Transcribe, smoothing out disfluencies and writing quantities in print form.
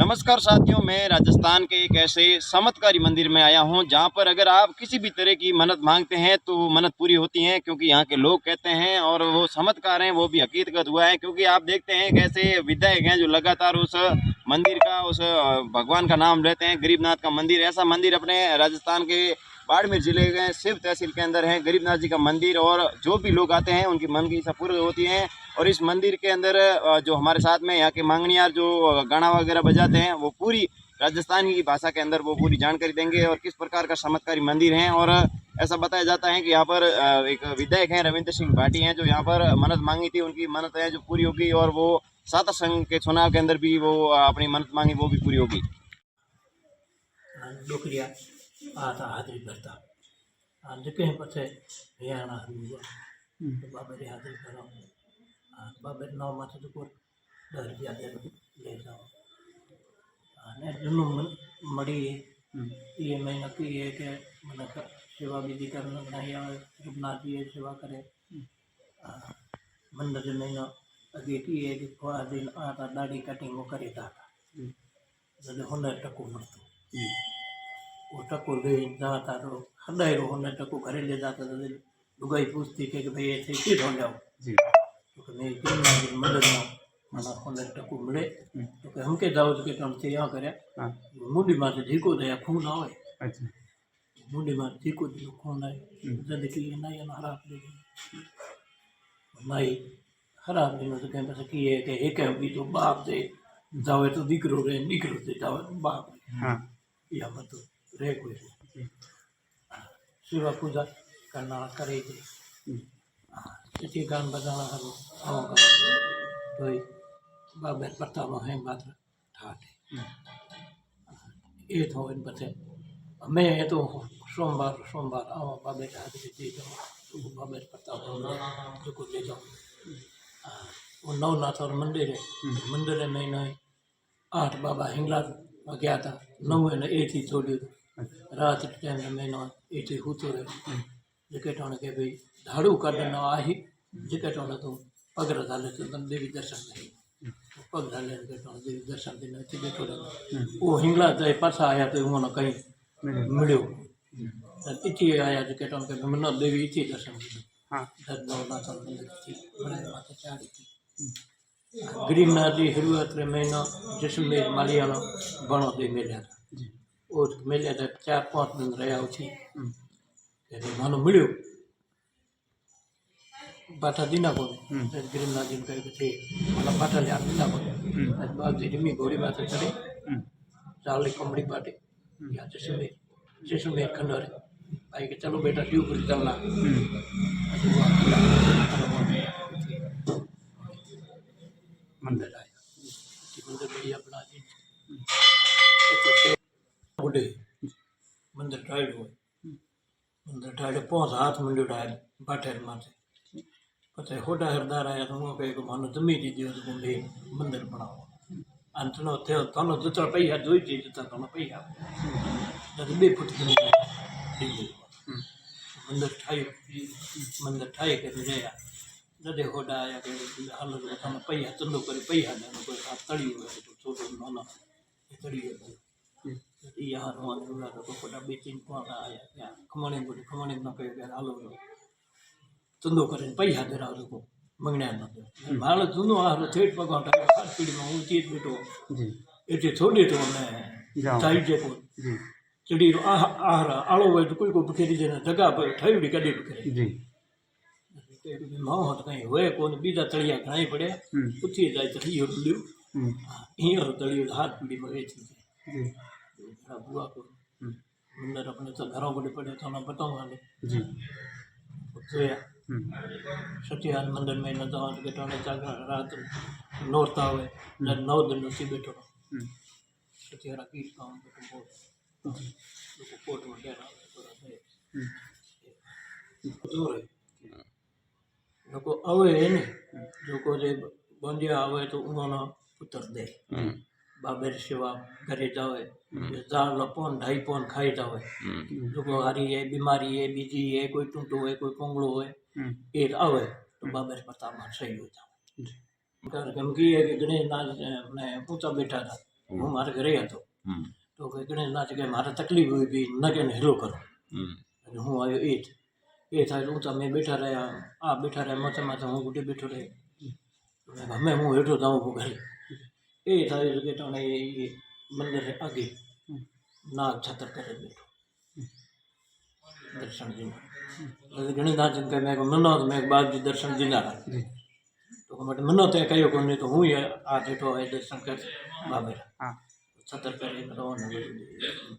नमस्कार साथियों, मैं राजस्थान के एक ऐसे चमत्कारी मंदिर में आया हूं जहां पर अगर आप किसी भी तरह की मन्नत मांगते हैं तो मन्नत पूरी होती है, क्योंकि यहां के लोग कहते हैं और वो चमत्कार हैं, वो भी हकीकत हुआ है। क्योंकि आप देखते हैं कैसे विधायक हैं जो लगातार उस मंदिर का, उस भगवान का नाम लेते हैं। गरीबनाथ का मंदिर, ऐसा मंदिर अपने राजस्थान के बाड़मेर जिले के शिव तहसील के अंदर है गरीबनाथ जी का मंदिर। और जो भी लोग आते हैं उनकी मन की इच्छा पूरी होती है। और इस मंदिर के अंदर जो हमारे साथ में यहाँ के मांगनियार जो गाना वगैरह बजाते हैं वो पूरी राजस्थानी की भाषा के अंदर वो पूरी जानकारी देंगे और किस प्रकार का चमत्कारी मंदिर है। और ऐसा बताया जाता है कि यहाँ पर एक विधायक हैं रविंद्र सिंह भाटी हैं, जो यहाँ पर मन्नत मांगी थी, उनकी मन्नत है जो पूरी होगी। और वो सात संघ के चुनाव के अंदर भी वो अपनी मन्नत मांगी, वो भी पूरी होगी। हाजिरी करता कहीं पछे हरियाणा बाबे हाजिरी करो बाबे नौ माथे तो 10 रुपया दे ले जाओ ने जुनू मड़ी ये मैं नक्की है कि मन सेवा विधि करना नहीं आवे रघुनाथ जी सेवा करे मंदिर में अगे की है कि थोड़ा दिन आता दाढ़ी कटिंग वो करे था जब हुनर टको मरतो वो टको ले जाता तो हदाई रो हुनर टको घरे ले जाता तो लुगाई पूछती कि भाई ऐसे क्यों ढो जाओ तो मैं किन मदद ना माना हुनर टको मिले तो कि हमके जाओ तो कि हम से यहाँ करे मुंडी मां से ढीको दे खून आवे मुंडी मां ढीको दे खून आए जद की नहीं हराप दे नहीं हराप दे तो कहीं बस की है कि एक भी तो बाप दे जावे तो दीकरो रे दीकरो दे जावे बाप या मत रे कोई शिवा पूजा करना करे गान बजाना हलो तो बाबे प्रताप है मात्र ठाटे ये तो इन पते मैं तो सोमवार आओ बाबे हाजिरी दे जाओ तो बाबे प्रताप जो को ले जाओ वो नवनाथ और मंदिर है मंदिर में नहीं 8 बाबा हिंगला गया था 9 ने 8 ही छोड़ी रात टाइम में ना 8 ही होतो रहे जैकेट होने के भाई झाड़ू कर देना आही जैकेट होने तो पगड़ डाले तो देवी दर्शन नहीं पग डाले तो देवी दर्शन देना चाहिए थोड़ा वो हिंगला जाए पासा आया तो उन्होंने कहीं मिलो इतनी आया जैकेट होने के मन्ना देवी इतनी दर्शन दिए नवनाथ मंदिर थी बड़े माता चाड़ी थी गरीबनाथ जी हिरुआत्रे महीना जैसलमेर मालियाना बणो दे मिलिया था और मिलिया था 4-5 दिन रहा उठी मानो मिलो बाटा दीना को गरीबनाथ जी कहे थे मतलब बाटा लिया दीना को बाप जी रिमी घोड़ी माथे चढ़े चावली कमड़ी बाटे या जैसलमेर खंडर भाई के चलो बेटा शिवपुरी चलना मंदिर आया मंदिर बढ़िया बना दी बुढ़े मंदिर टाइड हुए मंदिर टाइड 5 हाथ मंदिर टाइड बाटे माथे पता होड़ा हरदार आया तो वो कहे मानो जमीन दियो तो मैं मंदिर बनाओ अंतनो थे तनो जितना पैसा जोई थी जितना तनो पैसा जब 2 फुट मंदिर ठाई के गया जदे होड़ा आया के हाल तनो पैसा चंदो करे पैसा ने कोई हाथ तड़ी हुए तो छोटो नाना तड़ी हुए यहाँ रोना तो कोटा 2-3 पाना आया क्या खमणे न कहे हालो चंदो करे पैसा दे रहा को मंगना न माल जुनो आ थेट पगा हाथ पीड़ी में ऊंची बेटो एटे छोड़ी तो मैं चाई जे को चढ़ी आहार आलो वे तो कोई को बखेरी जे जगह पर ठईड़ी कडी जी मां हट कहीं होए कोन बीजा तड़िया घणाई पड़े उठी जाए तो ही होडू ही और तड़ी हाथ पीड़ी में वेची जी बुआ को मंदिर अपने तो घरों को पड़े तो ना बताऊंगा जी जोया सत्यान मंदिर में न तो के टोने जागा रात नोरता हुए 9 दिन उसी बैठो सत्यारा की काम तो बहुत लोग कोट वगैरह थोड़ा से जोर है लोग आवे है ने जो को जे बंदिया आवे तो उन्होंने पुत्र दे बाबे सेवा करे जावे जार लपोन 2.5 पोन खाई जावे जो को हारी है बीमारी है बीजी है कोई टूटो है कोई कोंगड़ो है ये आवे तो बाबे प्रताप सही हो जाओ कर गमकी है कि गणेश नाथ ने ऊंचा बैठा था હું મારા ઘરે હતો હમ તો કે ગણેશનાથ કે મારે તકલીફ હોય બી ન કે હેલો કરો હમ અને હું આવ્યો એ થાય હું તમે બેઠા રહ્યા આ બેઠા રહ્યા માથે માથે હું ગુટે બેઠો રહે ગમે હું હેઠો જાઉં ઘરે એ થાય કે તને એ મંદિર આગે નાગ છતર કરે બેઠો દર્શન દીના ગણેશનાથ કે મેં મનો મેં બાપજી દર્શન દીના તો માટે મનો તે કયો કોને તો હું આ બેઠો એ દર્શન કરે બાબે હા છતર કરીને રવાના કરી દીધું.